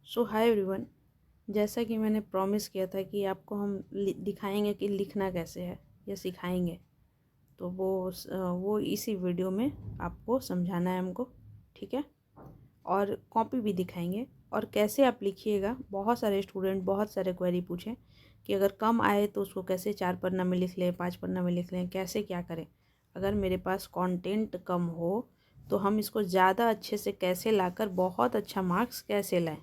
सो hi everyone. जैसा कि मैंने प्रॉमिस किया था कि आपको हम दिखाएंगे कि लिखना कैसे है या सिखाएंगे, तो वो इसी वीडियो में आपको समझाना है हमको, ठीक है। और कॉपी भी दिखाएंगे और कैसे आप लिखिएगा। बहुत सारे स्टूडेंट बहुत सारे क्वेरी पूछें कि अगर कम आए तो उसको कैसे 4 पन्ना में लिख लें, 5 पन्ना में लिख लें, कैसे क्या करें। अगर मेरे पास कंटेंट कम हो तो हम इसको ज़्यादा अच्छे से कैसे लाकर बहुत अच्छा मार्क्स कैसे लाएं,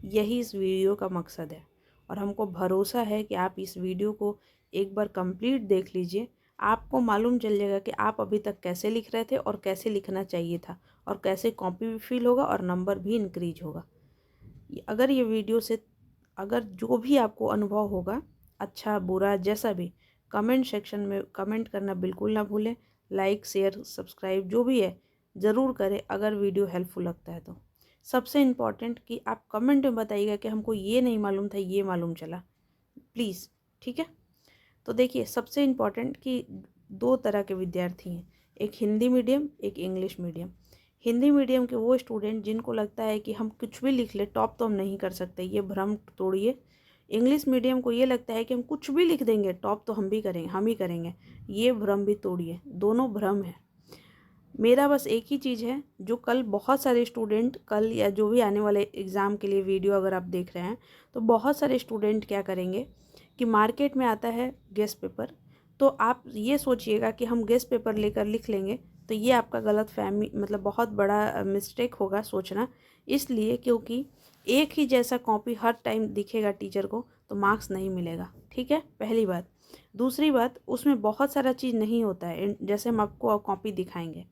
यही इस वीडियो का मकसद है। और हमको भरोसा है कि आप इस वीडियो को एक बार कंप्लीट देख लीजिए, आपको मालूम चल जाएगा कि आप अभी तक कैसे लिख रहे थे और कैसे लिखना चाहिए था, और कैसे कॉपी भी फिल होगा और नंबर भी इंक्रीज होगा। अगर ये वीडियो से अगर जो भी आपको अनुभव होगा, अच्छा बुरा जैसा भी, कमेंट सेक्शन में कमेंट करना बिल्कुल ना भूलें। लाइक शेयर सब्सक्राइब जो भी है ज़रूर करें अगर वीडियो हेल्पफुल लगता है तो। सबसे इम्पॉर्टेंट कि आप कमेंट में बताइएगा कि हमको ये नहीं मालूम था, ये मालूम चला, प्लीज़, ठीक है। तो देखिए, सबसे इम्पॉर्टेंट कि 2 तरह के विद्यार्थी हैं, एक हिंदी मीडियम, एक इंग्लिश मीडियम। हिंदी मीडियम के वो स्टूडेंट जिनको लगता है कि हम कुछ भी लिख ले, टॉप तो हम नहीं कर सकते, ये भ्रम तोड़िए। इंग्लिश मीडियम को ये लगता है कि हम कुछ भी लिख देंगे, टॉप तो हम भी करेंगे, हम ही करेंगे, ये भ्रम भी तोड़िए। दोनों भ्रम है। मेरा बस एक ही चीज़ है, जो कल बहुत सारे स्टूडेंट, कल या जो भी आने वाले एग्ज़ाम के लिए वीडियो अगर आप देख रहे हैं, तो बहुत सारे स्टूडेंट क्या करेंगे कि मार्केट में आता है गेस्ट पेपर, तो आप ये सोचिएगा कि हम गेस्ट पेपर लेकर लिख लेंगे, तो ये आपका गलत फहमी, मतलब बहुत बड़ा मिस्टेक होगा सोचना। इसलिए क्योंकि एक ही जैसा कॉपी हर टाइम दिखेगा टीचर को तो मार्क्स नहीं मिलेगा, ठीक है, पहली बात। दूसरी बात, उसमें बहुत सारा चीज़ नहीं होता है जैसे हम आपको कॉपी दिखाएंगे।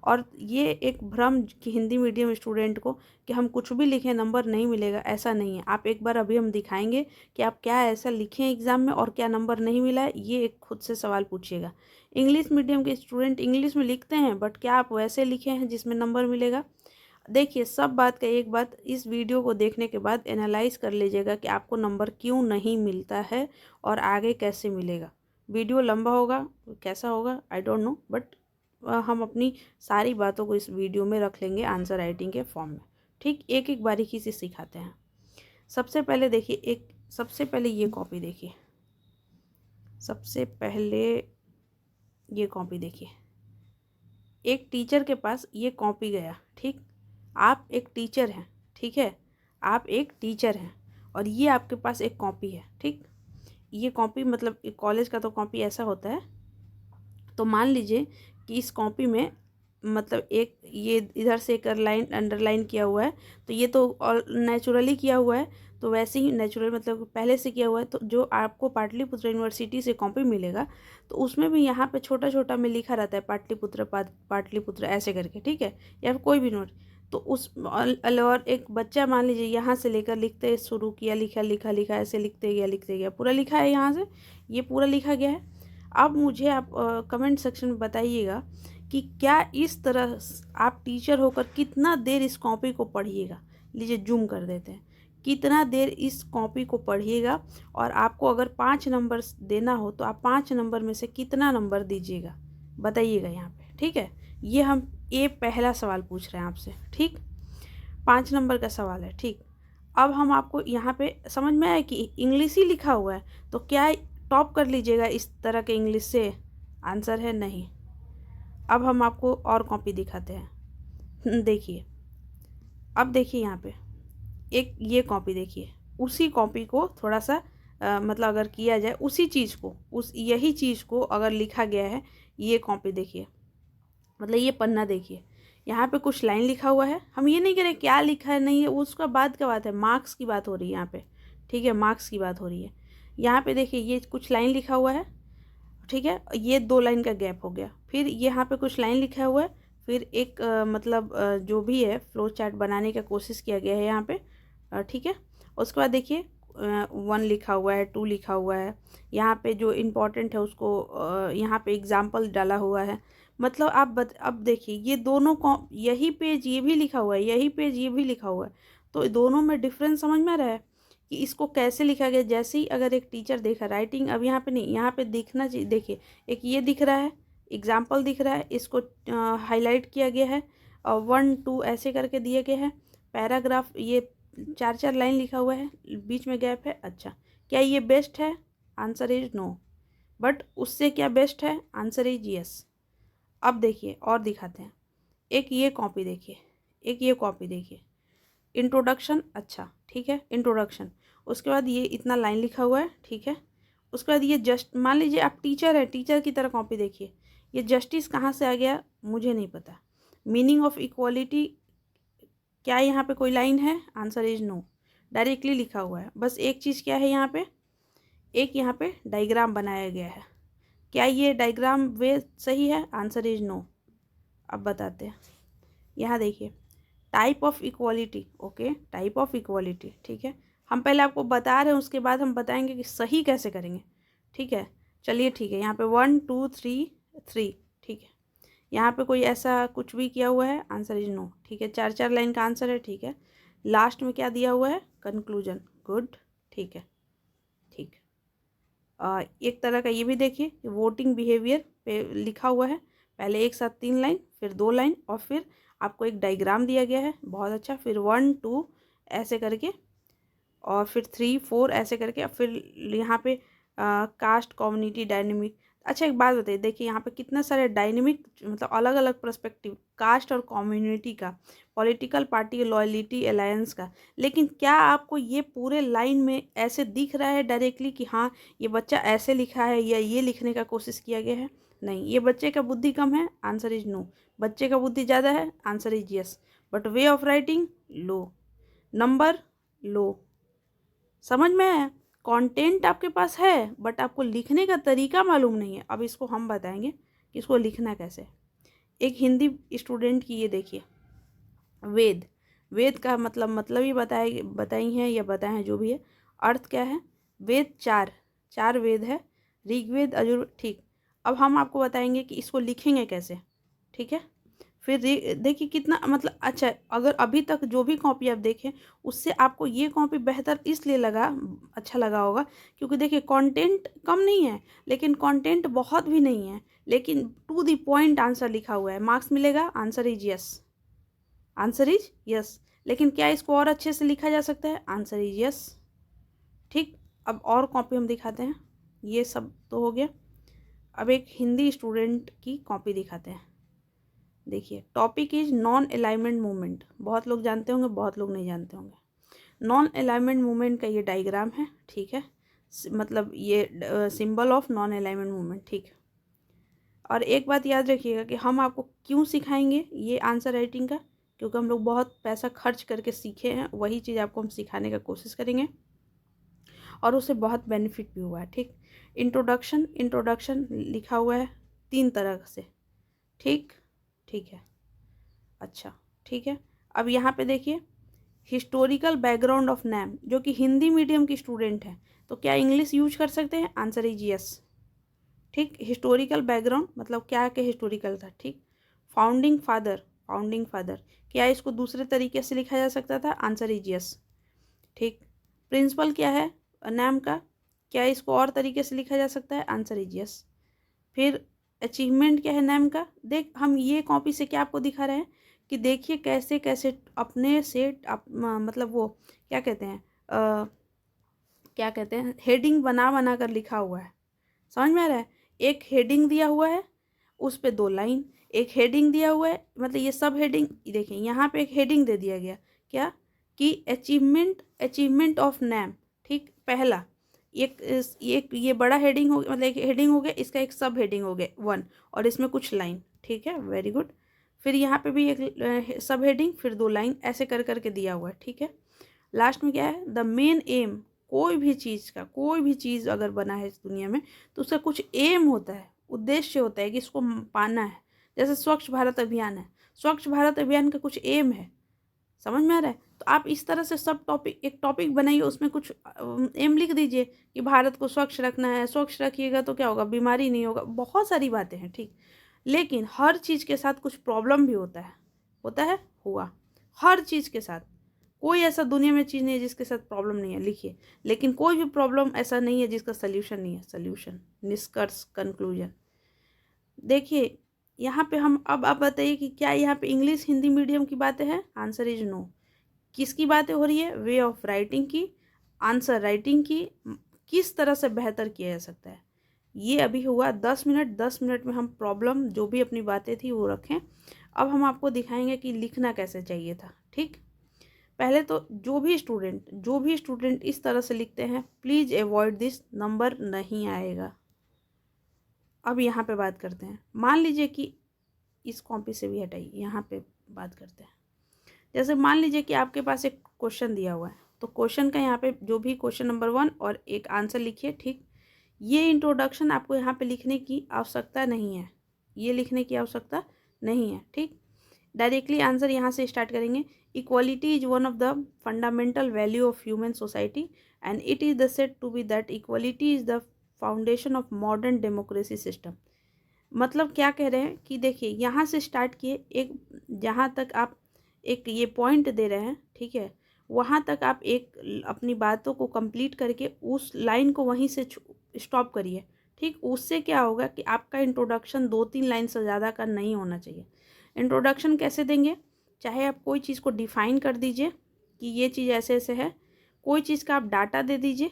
और ये एक भ्रम कि हिंदी मीडियम स्टूडेंट को कि हम कुछ भी लिखें नंबर नहीं मिलेगा, ऐसा नहीं है। आप एक बार अभी हम दिखाएंगे कि आप क्या ऐसा लिखें एग्ज़ाम में और क्या नंबर नहीं मिला है, ये एक खुद से सवाल पूछिएगा। इंग्लिश मीडियम के स्टूडेंट इंग्लिश में लिखते हैं, बट क्या आप वैसे लिखे हैं जिसमें नंबर मिलेगा। देखिए, सब बात का एक बात, इस वीडियो को देखने के बाद एनालाइज कर लीजिएगा कि आपको नंबर क्यों नहीं मिलता है और आगे कैसे मिलेगा। वीडियो लंबा होगा, कैसा होगा आई डोंट नो, बट हम अपनी सारी बातों को इस वीडियो में रख लेंगे आंसर राइटिंग के फॉर्म में, ठीक। एक एक बारीकी से सिखाते हैं। सबसे पहले देखिए, सबसे पहले ये कॉपी देखिए, सबसे पहले ये कॉपी देखिए। एक टीचर के पास ये कॉपी गया, ठीक। आप एक टीचर हैं, ठीक है, आप एक टीचर हैं और ये आपके पास एक कॉपी है, ठीक। ये कॉपी मतलब कॉलेज का तो कॉपी ऐसा होता है। तो मान लीजिए कि इस कॉपी में मतलब एक ये इधर से एक लाइन अंडरलाइन किया हुआ है, तो ये तो नेचुरली किया हुआ है, तो वैसे ही नेचुरल मतलब पहले से किया हुआ है। तो जो आपको पाटलिपुत्र यूनिवर्सिटी से कॉपी मिलेगा, तो उसमें भी यहाँ पे छोटा छोटा में लिखा रहता है पाटलिपुत्र पाटलिपुत्र ऐसे करके, ठीक है, या फिर कोई भी नोट। तो उस और एक बच्चा मान लीजिए यहाँ से लेकर लिखते शुरू किया, लिखा लिखा लिखा, ऐसे लिखते गया, पूरा लिखा है, यहाँ से ये पूरा लिखा गया है। अब मुझे आप कमेंट सेक्शन में बताइएगा कि क्या इस तरह आप टीचर होकर कितना देर इस कॉपी को पढ़िएगा। लीजिए जूम कर देते हैं, कितना देर इस कॉपी को पढ़िएगा, और आपको अगर 5 नंबर देना हो तो आप 5 नंबर में से कितना नंबर दीजिएगा, बताइएगा यहाँ पे, ठीक है। ये पहला सवाल पूछ रहे हैं आपसे, ठीक, 5 नंबर का सवाल है, ठीक। अब हम आपको यहाँ पे समझ में आया कि इंग्लिश ही लिखा हुआ है, तो क्या टॉप कर लीजिएगा इस तरह के इंग्लिश से? आंसर है नहीं। अब हम आपको और कॉपी दिखाते हैं। देखिए, अब देखिए यहाँ पे एक ये कॉपी देखिए, उसी कॉपी को थोड़ा सा मतलब अगर किया जाए उसी चीज़ को, उस यही चीज़ को अगर लिखा गया है, ये कॉपी देखिए, मतलब ये पन्ना देखिए, यहाँ पे कुछ लाइन लिखा हुआ है। हम ये नहीं कह रहे क्या लिखा है, नहीं है, उसका बाद का बात है, मार्क्स की बात हो रही है यहाँ पे, ठीक है, मार्क्स की बात हो रही है। यहाँ पे देखिए ये कुछ लाइन लिखा हुआ है, ठीक है, ये 2 लाइन का गैप हो गया, फिर यहाँ पे कुछ लाइन लिखा हुआ है, फिर एक मतलब जो भी है फ्लो चार्ट बनाने का कोशिश किया गया है यहाँ पे, ठीक है। उसके बाद देखिए 1 लिखा हुआ है, 2 लिखा हुआ है, यहाँ पे जो इम्पोर्टेंट है उसको यहाँ पे एग्जाम्पल डाला हुआ है। मतलब अब देखिए ये दोनों को, यही पेज ये भी लिखा हुआ है, यही पेज ये भी लिखा हुआ है, तो दोनों में डिफरेंस समझ में आ रहा है कि इसको कैसे लिखा गया। जैसे ही अगर एक टीचर देखा राइटिंग, अब यहाँ पे नहीं, यहाँ पे दिखना चाहिए, देखिए एक ये दिख रहा है, एग्जाम्पल दिख रहा है, इसको हाईलाइट किया गया है और 1 2 ऐसे करके दिए गए हैं। पैराग्राफ ये चार चार लाइन लिखा हुआ है, बीच में गैप है। अच्छा, क्या ये बेस्ट है? Answer is no. बट उससे क्या बेस्ट है? Answer is yes. अब देखिए और दिखाते हैं। एक ये कॉपी देखिए, एक ये कॉपी देखिए। इंट्रोडक्शन, अच्छा ठीक है, इंट्रोडक्शन। उसके बाद ये इतना लाइन लिखा हुआ है, ठीक है। उसके बाद ये जस्ट, मान लीजिए आप टीचर है, टीचर की तरह कॉपी देखिए। ये जस्टिस कहाँ से आ गया मुझे नहीं पता। मीनिंग ऑफ इक्वालिटी, क्या यहाँ पे कोई लाइन है? Answer is no. डायरेक्टली लिखा हुआ है। बस एक चीज़ क्या है यहाँ पे, एक यहाँ पे डायग्राम बनाया गया है। क्या ये डायग्राम वे सही है? Answer is no. अब बताते हैं। यहाँ देखिए, type of equality, okay, type of equality, ठीक है। हम पहले आपको बता रहे हैं, उसके बाद हम बताएंगे कि सही कैसे करेंगे, ठीक है। चलिए ठीक है, यहाँ पे 1 2 3 3, ठीक है। यहाँ पे कोई ऐसा कुछ भी किया हुआ है? आंसर इज नो, ठीक है। चार चार लाइन का आंसर है, ठीक है। लास्ट में क्या दिया हुआ है? कंक्लूजन, गुड, ठीक है, ठीक। एक तरह का ये भी देखिए, वोटिंग बिहेवियर पे लिखा हुआ है। पहले एक साथ 3 लाइन, फिर 2 लाइन, और फिर आपको एक डायग्राम दिया गया है, बहुत अच्छा। फिर 1 2 ऐसे करके, और फिर 3 4 ऐसे करके, और फिर यहाँ पे कास्ट कम्युनिटी डायनेमिक। अच्छा एक बात बताइए, देखिए यहाँ पे कितना सारे डायनेमिक, मतलब अलग अलग पर्सपेक्टिव, कास्ट और कम्युनिटी का, पॉलिटिकल पार्टी लॉयलिटी अलायंस का। लेकिन क्या आपको ये पूरे लाइन में ऐसे दिख रहा है डायरेक्टली कि हाँ ये बच्चा ऐसे लिखा है या ये लिखने का कोशिश किया गया है? नहीं। ये बच्चे का बुद्धि कम है? Answer is no. बच्चे का बुद्धि ज़्यादा है? Answer is yes. But way of writing लो, नंबर लो। समझ में आया? कंटेंट आपके पास है, बट आपको लिखने का तरीका मालूम नहीं है। अब इसको हम बताएंगे कि इसको लिखना कैसे। एक हिंदी स्टूडेंट की ये देखिए, वेद। वेद का मतलब ही बताई हैं या बताए हैं, जो भी है। अर्थ क्या है? वेद चार, चार वेद है, ऋग्वेद यजुर्वेद, ठीक। अब हम आपको बताएंगे कि इसको लिखेंगे कैसे, ठीक है। फिर देखिए कितना अच्छा, अगर अभी तक जो भी कॉपी आप देखें, उससे आपको ये कॉपी बेहतर इसलिए लगा, अच्छा लगा होगा, क्योंकि देखिए कंटेंट कम नहीं है, लेकिन कंटेंट बहुत भी नहीं है, लेकिन टू द पॉइंट आंसर लिखा हुआ है। मार्क्स मिलेगा? Answer is yes, answer is yes. लेकिन क्या इसको और अच्छे से लिखा जा सकता है? आंसर इज यस, ठीक। अब और कॉपी हम दिखाते हैं। ये सब तो हो गया। अब एक हिंदी स्टूडेंट की कॉपी दिखाते हैं। देखिए, topic is non alignment movement. बहुत लोग जानते होंगे, बहुत लोग नहीं जानते होंगे। नॉन अलाइनमेंट मूवमेंट का ये डायग्राम है, ठीक है। मतलब ये symbol of non alignment movement, ठीक है। और एक बात याद रखिएगा कि हम आपको क्यों सिखाएंगे ये आंसर राइटिंग का, क्योंकि हम लोग बहुत पैसा खर्च करके सीखे हैं, वही चीज़ आपको हम सिखाने का कोशिश करेंगे, और उससे बहुत बेनिफिट भी हुआ है, ठीक। इंट्रोडक्शन, इंट्रोडक्शन लिखा हुआ है 3 तरह से, ठीक, ठीक है, अच्छा, ठीक है। अब यहाँ पे देखिए, हिस्टोरिकल बैकग्राउंड ऑफ नेम, जो कि हिंदी मीडियम की स्टूडेंट है, तो क्या इंग्लिश यूज कर सकते हैं? आंसर इज यस, ठीक। हिस्टोरिकल बैकग्राउंड मतलब क्या है कि हिस्टोरिकल था, ठीक। फाउंडिंग फादर, फाउंडिंग फादर, क्या इसको दूसरे तरीके से लिखा जा सकता था? आंसर इज यस, ठीक। प्रिंसिपल क्या है नेम का, क्या इसको और तरीके से लिखा जा सकता है? Answer is yes. फिर अचीवमेंट क्या है नेम का। देख, हम ये कॉपी से क्या आपको दिखा रहे हैं कि देखिए कैसे कैसे अपने से मतलब वो क्या कहते हैं, क्या कहते हैं, हेडिंग बना बना कर लिखा हुआ है। समझ में आ रहा है? एक हेडिंग दिया हुआ है, उस पे 2 लाइन। एक हेडिंग दिया हुआ है, मतलब ये सब हेडिंग, देखें यहाँ पे एक हेडिंग दे दिया गया, क्या कि अचीवमेंट, अचीवमेंट ऑफ नेम, ठीक। पहला एक ये बड़ा हेडिंग हो गया, मतलब एक हेडिंग हो गया, इसका एक सब हेडिंग हो गया 1, और इसमें कुछ लाइन, ठीक है, वेरी गुड। फिर यहाँ पे भी एक सब हेडिंग, फिर 2 लाइन, ऐसे कर करके दिया हुआ है, ठीक है। लास्ट में क्या है? द मेन एम, कोई भी चीज़ का, कोई भी चीज़ अगर बना है इस दुनिया में, तो उसका कुछ एम होता है, उद्देश्य होता है कि इसको पाना है। जैसे स्वच्छ भारत अभियान है, स्वच्छ भारत अभियान का कुछ एम है। समझ में आ रहा है? तो आप इस तरह से सब टॉपिक, एक टॉपिक बनाइए, उसमें कुछ एम लिख दीजिए कि भारत को स्वच्छ रखना है। स्वच्छ रखिएगा तो क्या होगा? बीमारी नहीं होगा, बहुत सारी बातें हैं, ठीक। लेकिन हर चीज़ के साथ कुछ प्रॉब्लम भी होता है, होता है, हुआ, हर चीज़ के साथ। कोई ऐसा दुनिया में चीज़ नहीं है जिसके साथ प्रॉब्लम नहीं है, लिखिए। लेकिन कोई भी प्रॉब्लम ऐसा नहीं है जिसका सल्यूशन नहीं है, सल्यूशन, निष्कर्ष, कंक्लूजन। देखिए यहाँ पे हम अब आप बताइए कि क्या यहाँ पे इंग्लिश हिंदी मीडियम की बातें हैं? Answer is no. किसकी बातें हो रही है? वे ऑफ राइटिंग की, आंसर राइटिंग की, किस तरह से बेहतर किया जा सकता है। ये अभी हुआ 10 मिनट। 10 मिनट में हम प्रॉब्लम जो भी अपनी बातें थी वो रखें। अब हम आपको दिखाएंगे कि लिखना कैसे चाहिए था। ठीक, पहले तो जो भी स्टूडेंट इस तरह से लिखते हैं, प्लीज़ अवॉइड दिस, नंबर नहीं आएगा। अब यहाँ पे बात करते हैं। मान लीजिए कि इस कॉपी से भी हटाइए, यहाँ पे बात करते हैं। जैसे मान लीजिए कि आपके पास एक क्वेश्चन दिया हुआ है, तो क्वेश्चन का यहाँ पे जो भी क्वेश्चन नंबर 1 और एक आंसर लिखिए। ठीक, ये इंट्रोडक्शन आपको यहाँ पे लिखने की आवश्यकता नहीं है, ये लिखने की आवश्यकता नहीं है। ठीक, डायरेक्टली आंसर यहाँ से स्टार्ट करेंगे। Equality is one of the fundamental value of human society and it is the said to be that equality is the foundation of modern democracy system. मतलब क्या कह रहे हैं कि देखिए यहाँ से स्टार्ट किए, एक जहाँ तक आप एक ये पॉइंट दे रहे हैं, ठीक है, वहाँ तक आप एक अपनी बातों को कंप्लीट करके उस लाइन को वहीं से स्टॉप करिए। ठीक, उससे क्या होगा कि आपका इंट्रोडक्शन 2-3 लाइन से ज़्यादा का नहीं होना चाहिए। इंट्रोडक्शन कैसे देंगे? चाहे आप कोई चीज़ को डिफ़ाइन कर दीजिए कि ये चीज़ ऐसे ऐसे है, कोई चीज़ का आप डाटा दे दीजिए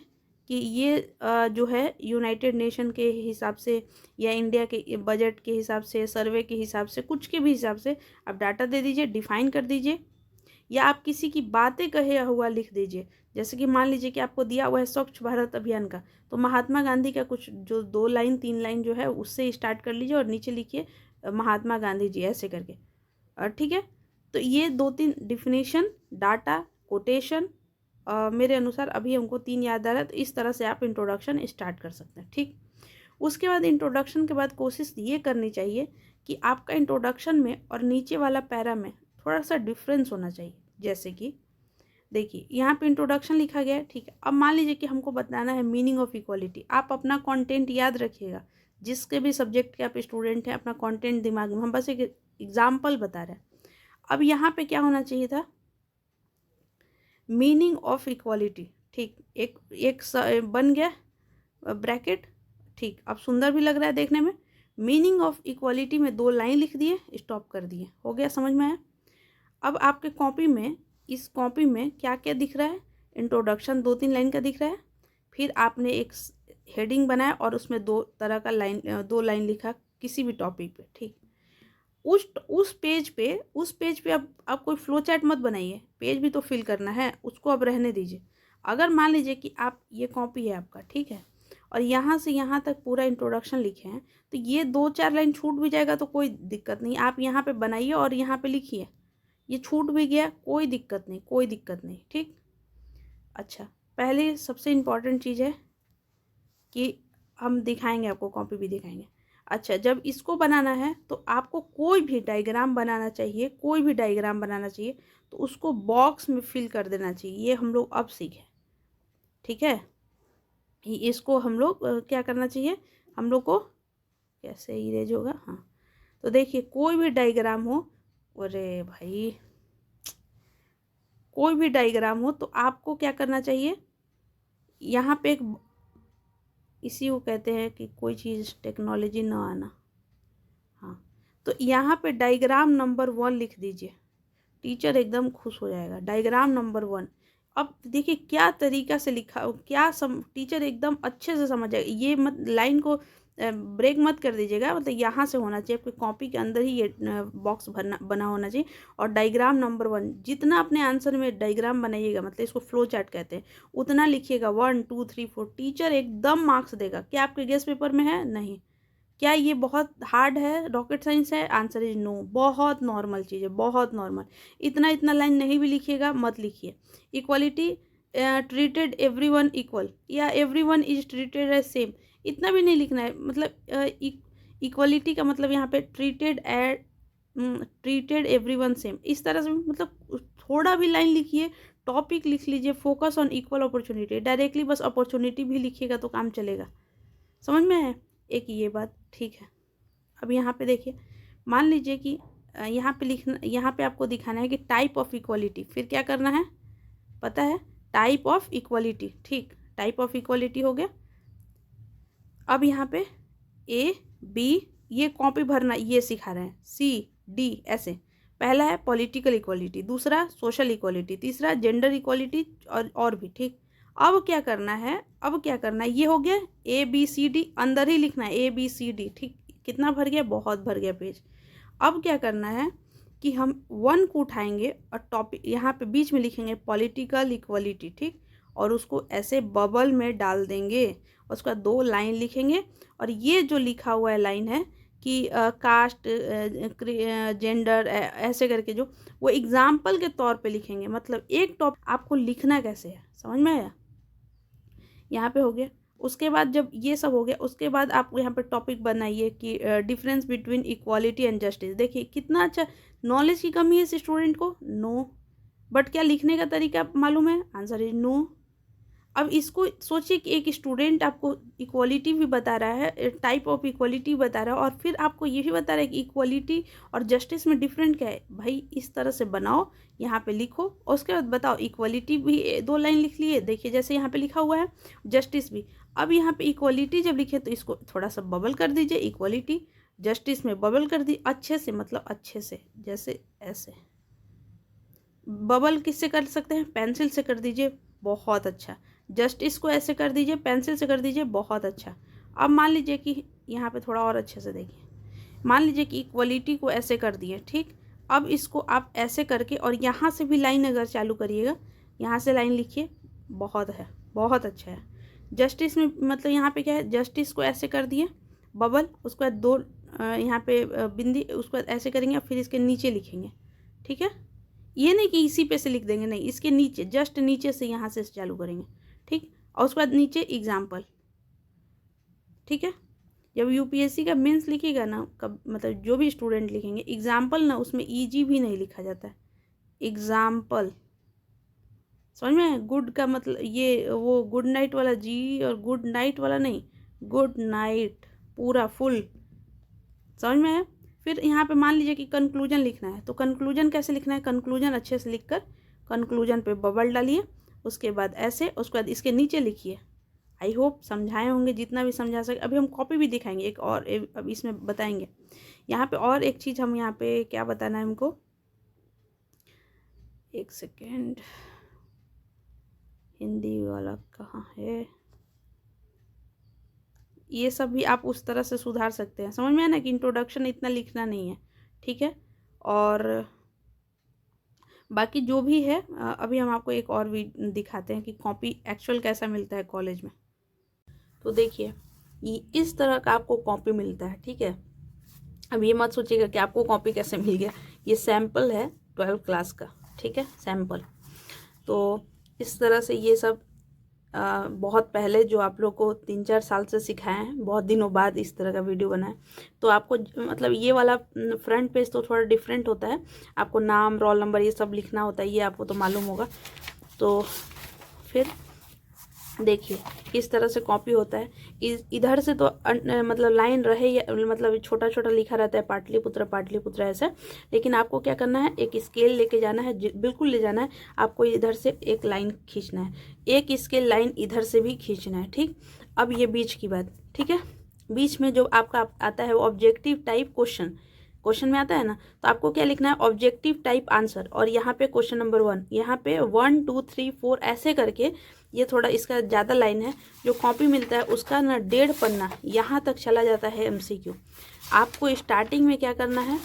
कि ये जो है यूनाइटेड नेशन के हिसाब से या इंडिया के बजट के हिसाब से, सर्वे के हिसाब से, कुछ के भी हिसाब से आप डाटा दे दीजिए, डिफ़ाइन कर दीजिए। या आप किसी की बातें कहे हुआ लिख दीजिए। जैसे कि मान लीजिए कि आपको दिया हुआ है स्वच्छ भारत अभियान का, तो महात्मा गांधी का कुछ जो 2 लाइन 3 लाइन जो है उससे स्टार्ट कर लीजिए और नीचे लिखिए महात्मा गांधी जी, ऐसे करके। ठीक है, तो ये 2-3 डिफिनेशन, डाटा, कोटेशन, मेरे अनुसार अभी हमको 3 याद आ रहा है, तो इस तरह से आप इंट्रोडक्शन स्टार्ट कर सकते हैं। ठीक, उसके बाद इंट्रोडक्शन के बाद कोशिश ये करनी चाहिए कि आपका इंट्रोडक्शन में और नीचे वाला पैरा में थोड़ा सा डिफरेंस होना चाहिए। जैसे कि देखिए यहाँ पे इंट्रोडक्शन लिखा गया है, ठीक है। अब मान लीजिए कि हमको बताना है मीनिंग ऑफ इक्वालिटी। आप अपना कंटेंट याद रखिएगा, जिसके भी सब्जेक्ट के आप स्टूडेंट हैं, अपना कंटेंट दिमाग में, हम बस एक एग्जाम्पल बता रहे हैं। अब यहाँ पे क्या होना चाहिए था? Meaning of equality. ठीक, एक बन गया ब्रैकेट। ठीक, अब सुंदर भी लग रहा है देखने में। मीनिंग ऑफ इक्वालिटी में 2 लाइन लिख दिए, स्टॉप कर दिए, हो गया, समझ में आया? अब आपके कॉपी में, इस कॉपी में क्या क्या दिख रहा है? इंट्रोडक्शन 2-3 लाइन का दिख रहा है, फिर आपने एक हेडिंग बनाया और उसमें 2 तरह का लाइन, 2 लाइन लिखा किसी भी टॉपिक पे। ठीक, उस पेज पे अब कोई फ्लो चार्ट मत बनाइए, पेज भी तो फिल करना है, उसको अब रहने दीजिए। अगर मान लीजिए कि आप, ये कॉपी है आपका, ठीक है, और यहाँ से यहाँ तक पूरा इंट्रोडक्शन लिखे हैं, तो ये 2-4 लाइन छूट भी जाएगा तो कोई दिक्कत नहीं, आप यहाँ पे बनाइए और यहाँ पे लिखिए। ये छूट भी गया, कोई दिक्कत नहीं, कोई दिक्कत नहीं। ठीक, अच्छा, पहले सबसे इम्पॉर्टेंट चीज़ है कि हम दिखाएंगे आपको, कॉपी भी दिखाएंगे। अच्छा, जब इसको बनाना है तो आपको कोई भी डायग्राम बनाना चाहिए, कोई भी डायग्राम बनाना चाहिए तो उसको बॉक्स में फिल कर देना चाहिए। ये हम लोग अब सीखे, ठीक है। इसको हम लोग क्या करना चाहिए, हम लोग को कैसे इरेज होगा, हाँ, तो देखिए कोई भी डायग्राम हो, अरे भाई, कोई भी डायग्राम हो तो आपको क्या करना चाहिए, यहाँ पे एक, इसी को कहते हैं कि कोई चीज़ टेक्नोलॉजी ना आना, हाँ, तो यहाँ पे डायग्राम नंबर 1 लिख दीजिए, टीचर एकदम खुश हो जाएगा। Diagram number 1। अब देखिए क्या तरीका से लिखा, क्या टीचर एकदम अच्छे से समझ जाएगा। ये मत लाइन को ब्रेक मत कर दीजिएगा, मतलब यहाँ से होना चाहिए, आपकी कॉपी के अंदर ही ये बॉक्स बना होना चाहिए। और डायग्राम नंबर 1, जितना अपने आंसर में डायग्राम बनाइएगा, मतलब इसको फ्लो चार्ट कहते हैं, उतना लिखिएगा, 1 2 3 4। टीचर एकदम मार्क्स देगा। क्या आपके गेस्ट पेपर में है? नहीं। क्या ये बहुत हार्ड है, रॉकेट साइंस है? आंसर इज नो, बहुत नॉर्मल चीज़ है, बहुत नॉर्मल। इतना लाइन नहीं भी लिखिएगा, मत लिखिए। इक्वालिटी, ट्रीटेड एवरीवन इक्वल, या everyone is treated as same, इतना भी नहीं लिखना है। मतलब इक्वलिटी का मतलब यहाँ पे ट्रीटेड एवरीवन सेम, इस तरह से, मतलब थोड़ा भी लाइन लिखिए। टॉपिक लिख लीजिए, focus on equal opportunity, directly बस अपॉर्चुनिटी भी लिखिएगा तो काम चलेगा। समझ में है एक ये बात, ठीक है। अब यहाँ पे देखिए, मान लीजिए कि यहाँ पे लिखना, यहाँ पे आपको दिखाना है कि टाइप ऑफ इक्वालिटी, फिर क्या करना है पता है? Type of equality. ठीक, टाइप ऑफ इक्वालिटी हो गया। अब यहाँ पे A B, ये कॉपी भरना, ये सिखा रहे हैं, C D ऐसे, पहला है पॉलिटिकल इक्वालिटी, दूसरा सोशल इक्वालिटी, तीसरा जेंडर इक्वालिटी और भी। ठीक, अब क्या करना है, अब क्या करना है, ये हो गया ABCD, अंदर ही लिखना है ABCD। ठीक, कितना भर गया, बहुत भर गया पेज। अब क्या करना है कि हम 1 को उठाएंगे और टॉपिक यहाँ पे बीच में लिखेंगे पॉलिटिकल इक्वालिटी। ठीक, और उसको ऐसे बबल में डाल देंगे, उसका 2 लाइन लिखेंगे। और ये जो लिखा हुआ है लाइन है कि कास्ट, जेंडर, ऐसे करके जो वो एग्जाम्पल के तौर पे लिखेंगे। मतलब एक टॉपिक आपको लिखना कैसे है, समझ में आया? यहाँ पे हो गया। उसके बाद जब ये सब हो गया, उसके बाद आप यहाँ पे टॉपिक बनाइए कि difference between equality and justice. देखिए कितना अच्छा, नॉलेज की कमी है इस स्टूडेंट को, नो, बट क्या लिखने का तरीका मालूम है, आंसर इज नो। अब इसको सोचिए कि एक स्टूडेंट आपको इक्वालिटी भी बता रहा है, टाइप ऑफ इक्वालिटी बता रहा है, और फिर आपको ये भी बता रहा है कि इक्वालिटी और जस्टिस में डिफरेंट क्या है। भाई इस तरह से बनाओ, यहाँ पे लिखो, और उसके बाद बताओ। इक्वालिटी भी 2 लाइन लिख लिए, देखिए जैसे यहाँ पे लिखा हुआ है, जस्टिस भी। अब यहाँ पे इक्वालिटी जब लिखे तो इसको थोड़ा सा बबल कर दीजिए, इक्वालिटी, जस्टिस में बबल कर दी अच्छे से, मतलब अच्छे से, जैसे ऐसे। बबल किससे कर सकते हैं, पेंसिल से कर दीजिए, बहुत अच्छा। जस्टिस को ऐसे कर दीजिए, पेंसिल से कर दीजिए, बहुत अच्छा। अब मान लीजिए कि यहाँ पे थोड़ा और अच्छे से देखिए, मान लीजिए कि इक्वलिटी को ऐसे कर दिए। ठीक, अब इसको आप ऐसे करके और यहाँ से भी लाइन अगर चालू करिएगा, यहाँ से लाइन लिखिए, बहुत है, बहुत अच्छा है। जस्टिस में मतलब यहाँ पे क्या है, जस्टिस को ऐसे कर दिए बबल, उसके बाद 2 यहाँ पे बिंदी, उसके बाद ऐसे करेंगे, फिर इसके नीचे लिखेंगे। ठीक है, ये नहीं कि इसी पे से लिख देंगे, नहीं, इसके नीचे, जस्ट नीचे से यहाँ से चालू करेंगे। ठीक, और उसके बाद नीचे एग्जाम्पल। ठीक है, जब UPSC का मेंस लिखेगा ना, कब मतलब जो भी स्टूडेंट लिखेंगे एग्जाम्पल ना, उसमें EG भी नहीं लिखा जाता है, एग्जाम्पल, समझ में? गुड का मतलब ये वो गुड नाइट वाला जी, और गुड नाइट वाला नहीं, गुड नाइट पूरा फुल, समझ में है? फिर यहाँ पे मान लीजिए कि कंक्लूजन लिखना है, तो कंक्लूजन कैसे लिखना है, कंक्लूजन अच्छे से लिखकर कंक्लूजन पे बबल डालिए, उसके बाद ऐसे, उसके बाद इसके नीचे लिखिए। आई होप समझाए होंगे जितना भी समझा सके। अभी हम कॉपी भी दिखाएंगे एक और, अब इसमें बताएंगे। यहाँ पे और एक चीज़ हम यहाँ पे क्या बताना है हमको, एक सेकेंड, हिंदी वाला कहाँ है, ये सब भी आप उस तरह से सुधार सकते हैं, समझ में है ना, कि इंट्रोडक्शन इतना लिखना नहीं है। ठीक है, और बाकी जो भी है अभी हम आपको एक और भी दिखाते हैं कि कॉपी एक्चुअल कैसा मिलता है कॉलेज में। तो देखिए ये इस तरह का आपको कॉपी मिलता है। ठीक है, अब ये मत सोचिएगा कि आपको कॉपी कैसे मिल गया, ये सैम्पल है 12th क्लास का। ठीक है, सैम्पल। तो इस तरह से ये सब बहुत पहले जो आप लोग को 3-4 साल से सिखाए हैं, बहुत दिनों बाद इस तरह का वीडियो बनाए। तो आपको मतलब ये वाला फ्रंट पेज तो थोड़ा डिफरेंट होता है, आपको नाम, रोल नंबर ये सब लिखना होता है, ये आपको तो मालूम होगा। तो फिर देखिए इस तरह से कॉपी होता है। इधर से तो मतलब लाइन रहे या मतलब छोटा छोटा लिखा रहता है पाटलिपुत्र पाटलिपुत्र ऐसा, लेकिन आपको क्या करना है, एक स्केल लेके जाना है, बिल्कुल ले जाना है आपको, इधर से एक लाइन खींचना है, एक स्केल लाइन इधर से भी खींचना है। ठीक, अब ये बीच की बात। ठीक है, बीच में जो आपका आता है वो ऑब्जेक्टिव टाइप क्वेश्चन में आता है ना, तो आपको क्या लिखना है, ऑब्जेक्टिव टाइप आंसर, और यहाँ पे क्वेश्चन नंबर 1, यहाँ पे 1 2 3 4 ऐसे करके, ये थोड़ा इसका ज़्यादा लाइन है, जो कॉपी मिलता है उसका ना 1.5 पन्ना यहाँ तक चला जाता है MCQ। आपको स्टार्टिंग में क्या करना है,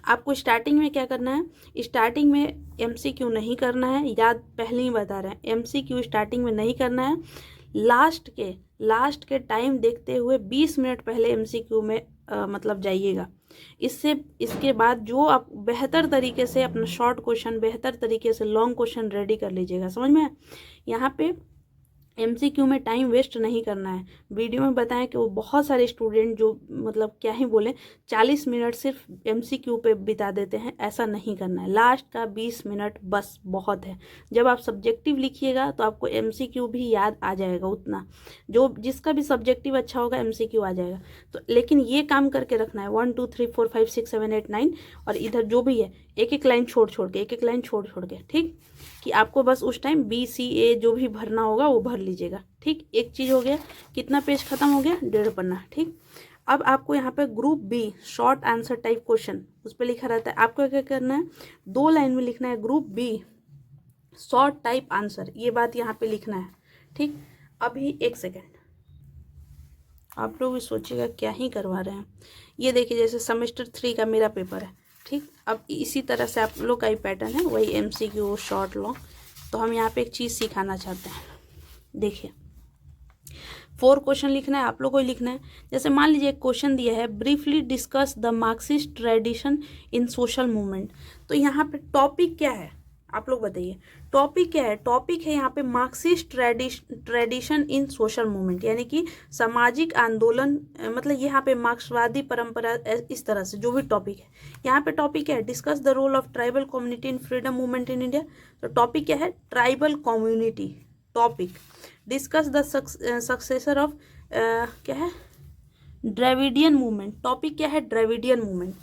आपको स्टार्टिंग में क्या करना है, स्टार्टिंग में MCQ नहीं करना है, याद पहले ही बता रहे हैं, MCQ स्टार्टिंग में नहीं करना है, लास्ट के टाइम देखते हुए 20 मिनट पहले MCQ में मतलब जाइएगा। इसके बाद जो आप बेहतर तरीके से अपना शॉर्ट क्वेश्चन, बेहतर तरीके से लॉन्ग क्वेश्चन रेडी कर लीजिएगा, समझ में? यहाँ पे MCQ में टाइम वेस्ट नहीं करना है। वीडियो में बताएं कि वो बहुत सारे स्टूडेंट जो मतलब क्या ही बोले 40 मिनट सिर्फ MCQ पे बिता देते हैं, ऐसा नहीं करना है। लास्ट का 20 मिनट बस बहुत है। जब आप सब्जेक्टिव लिखिएगा तो आपको MCQ भी याद आ जाएगा उतना, जो जिसका भी सब्जेक्टिव अच्छा होगा MCQ आ जाएगा। तो लेकिन ये काम करके रखना है 1 2 3 4 5 6 7 8 9, और इधर जो भी है एक एक लाइन छोड़ छोड़ के, एक एक लाइन छोड़ छोड़ के, ठीक, कि आपको बस उस टाइम BCA जो भी भरना होगा वो भर लीजिएगा। ठीक, एक चीज़ हो गया, कितना पेज खत्म हो गया, 1.5 पन्ना। ठीक, अब आपको यहाँ पे group B short answer type question उस पर लिखा रहता है, आपको क्या करना है 2 लाइन में लिखना है group B short type answer, ये बात यहाँ पे लिखना है। ठीक, अभी एक सेकेंड, आप लोग भी सोचिएगा क्या ही करवा रहे हैं। ये देखिए जैसे सेमेस्टर 3 का मेरा पेपर है। ठीक, अब इसी तरह से आप लोग का ही पैटर्न है, वही MCQ शॉर्ट लॉन्ग। तो हम यहाँ पे एक चीज़ सिखाना चाहते हैं। देखिए 4 क्वेश्चन लिखना है, आप लोग को ही लिखना है। जैसे मान लीजिए एक क्वेश्चन दिया है, briefly discuss the Marxist tradition in social movement. तो यहाँ पे टॉपिक क्या है, आप लोग बताइए टॉपिक क्या है। टॉपिक है यहाँ पे Marxist tradition in social movement, यानी कि सामाजिक आंदोलन, मतलब यहाँ पे मार्क्सवादी परंपरा, इस तरह से जो भी टॉपिक है। यहाँ पे टॉपिक क्या है, discuss the role of tribal community in freedom movement in India. तो टॉपिक क्या है, tribal community. Topic discuss the successor of क्या है, द्रविडियन मूवमेंट। टॉपिक क्या है, द्रविडियन मूवमेंट।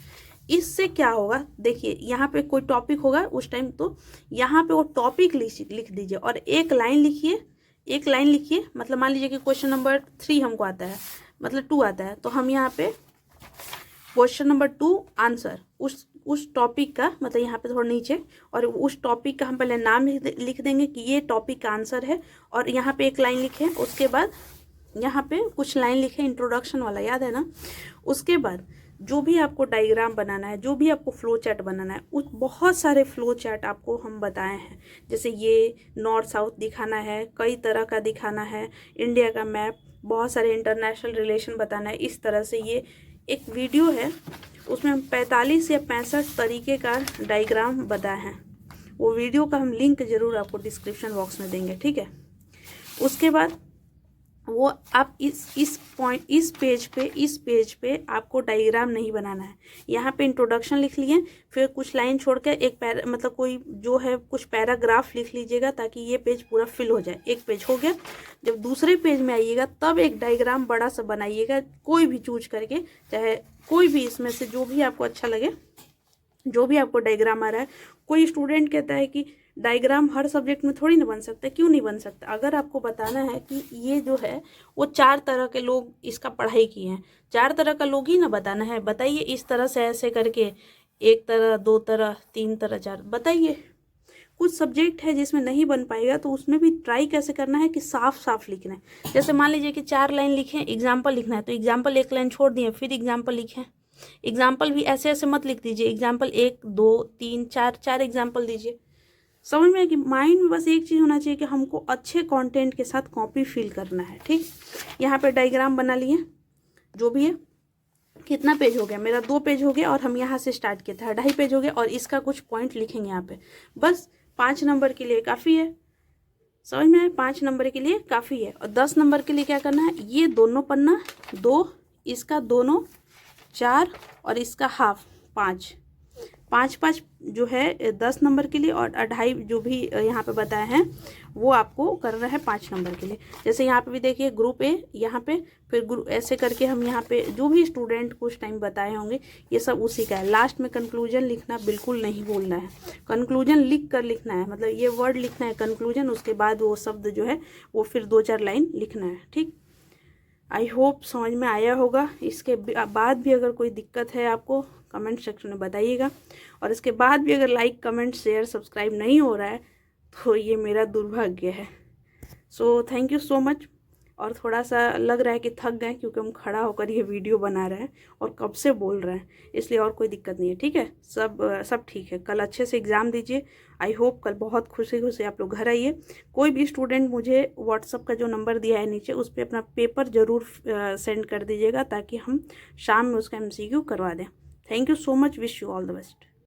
इससे क्या होगा, देखिए यहाँ पे कोई टॉपिक होगा उस टाइम, तो यहाँ पे वो टॉपिक लिख दीजिए और एक लाइन लिखिए। एक लाइन लिखिए, मतलब मान लीजिए कि क्वेश्चन नंबर 3 हमको आता है, मतलब 2 आता है, तो हम यहाँ पे क्वेश्चन नंबर 2 आंसर उस टॉपिक का, मतलब यहाँ पे थोड़ा नीचे, और उस टॉपिक का हम पहले नाम लिख देंगे कि ये टॉपिक का आंसर है, और यहाँ पे एक लाइन लिखे। उसके बाद यहाँ पे कुछ लाइन लिखे इंट्रोडक्शन वाला, याद है ना। उसके बाद जो भी आपको डायग्राम बनाना है, जो भी आपको फ्लो चार्ट बनाना है, उस बहुत सारे फ्लो चार्ट आपको हम बताए हैं। जैसे ये नॉर्थ साउथ दिखाना है, कई तरह का दिखाना है, इंडिया का मैप, बहुत सारे इंटरनेशनल रिलेशन बताना है। इस तरह से ये एक वीडियो है, उसमें हम 45 या 65 तरीके का डायग्राम बताए हैं। वो वीडियो का हम लिंक ज़रूर आपको डिस्क्रिप्शन बॉक्स में देंगे, ठीक है। उसके बाद वो आप इस पेज पे आपको डायग्राम नहीं बनाना है। यहाँ पे इंट्रोडक्शन लिख लिए, फिर कुछ लाइन छोड़ के एक मतलब कोई जो है कुछ पैराग्राफ लिख लीजिएगा, ताकि ये पेज पूरा फिल हो जाए। एक पेज हो गया। जब दूसरे पेज में आइएगा तब एक डायग्राम बड़ा सा बनाइएगा, कोई भी चूज करके, चाहे कोई भी इसमें से जो भी आपको अच्छा लगे, जो भी आपको डायग्राम आ रहा है। कोई स्टूडेंट कहता है कि डायग्राम हर सब्जेक्ट में थोड़ी ना बन सकता, क्यों नहीं बन सकता। अगर आपको बताना है कि ये जो है वो 4 तरह के लोग इसका पढ़ाई किए हैं, 4 तरह का लोग ही ना बताना है। बताइए इस तरह से ऐसे करके, 1 तरह, 2 तरह, 3 तरह, 4 बताइए। कुछ सब्जेक्ट है जिसमें नहीं बन पाएगा, तो उसमें भी ट्राई कैसे करना है कि साफ साफ लिखना है। जैसे मान लीजिए कि 4 लाइन लिखे, एग्जाम्पल लिखना है, तो एग्जाम्पल 1 लाइन छोड़ दिए, फिर एग्जाम्पल लिखें। एग्जाम्पल भी ऐसे ऐसे मत लिख दीजिए, एग्जाम्पल 1, 2, 3, 4 एग्जाम्पल दीजिए। समझ में कि माइंड में बस एक चीज़ होना चाहिए कि हमको अच्छे कंटेंट के साथ कॉपी फिल करना है, ठीक। यहाँ पे डायग्राम बना लिए, जो भी है। कितना पेज हो गया मेरा, 2 पेज हो गया, और हम यहाँ से स्टार्ट किया था, 2.5 पेज हो गया, और इसका कुछ पॉइंट लिखेंगे यहाँ पे। बस 5 नंबर के लिए काफ़ी है। समझ में आए, 5 नंबर के लिए काफ़ी है। और 10 नंबर के लिए क्या करना है, ये दोनों पन्ना 2, इसका दोनों 4, और इसका हाफ 5 जो है 10 नंबर के लिए, और 2.5 जो भी यहाँ पे बताए हैं वो आपको करना है 5 नंबर के लिए। जैसे यहाँ पे भी देखिए ग्रुप ए, यहाँ पे फिर ग्रुप, ऐसे करके हम यहाँ पे जो भी स्टूडेंट कुछ टाइम बताए होंगे ये सब उसी का है। लास्ट में कंक्लूजन लिखना बिल्कुल नहीं भूलना है, कंक्लूजन लिख कर लिखना है, मतलब ये वर्ड लिखना है कंक्लूजन, उसके बाद वो शब्द जो है वो फिर 2-4 लाइन लिखना है, ठीक। आई होप समझ में आया होगा। इसके बाद भी अगर कोई दिक्कत है आपको कमेंट सेक्शन में बताइएगा, और इसके बाद भी अगर लाइक, कमेंट, शेयर, सब्सक्राइब नहीं हो रहा है तो ये मेरा दुर्भाग्य है। So thank you so much. और थोड़ा सा लग रहा है कि थक गए, क्योंकि हम खड़ा होकर ये वीडियो बना रहे हैं और कब से बोल रहे हैं, इसलिए और कोई दिक्कत नहीं है, ठीक है। सब ठीक है। कल अच्छे से एग्ज़ाम दीजिए। आई होप कल बहुत खुशी आप लोग घर आइए। कोई भी स्टूडेंट मुझे व्हाट्सअप का जो नंबर दिया है नीचे, उस पर अपना पेपर ज़रूर सेंड कर दीजिएगा, ताकि हम शाम में उसका MCQ करवा दें। Thank you so much. Wish you all the best.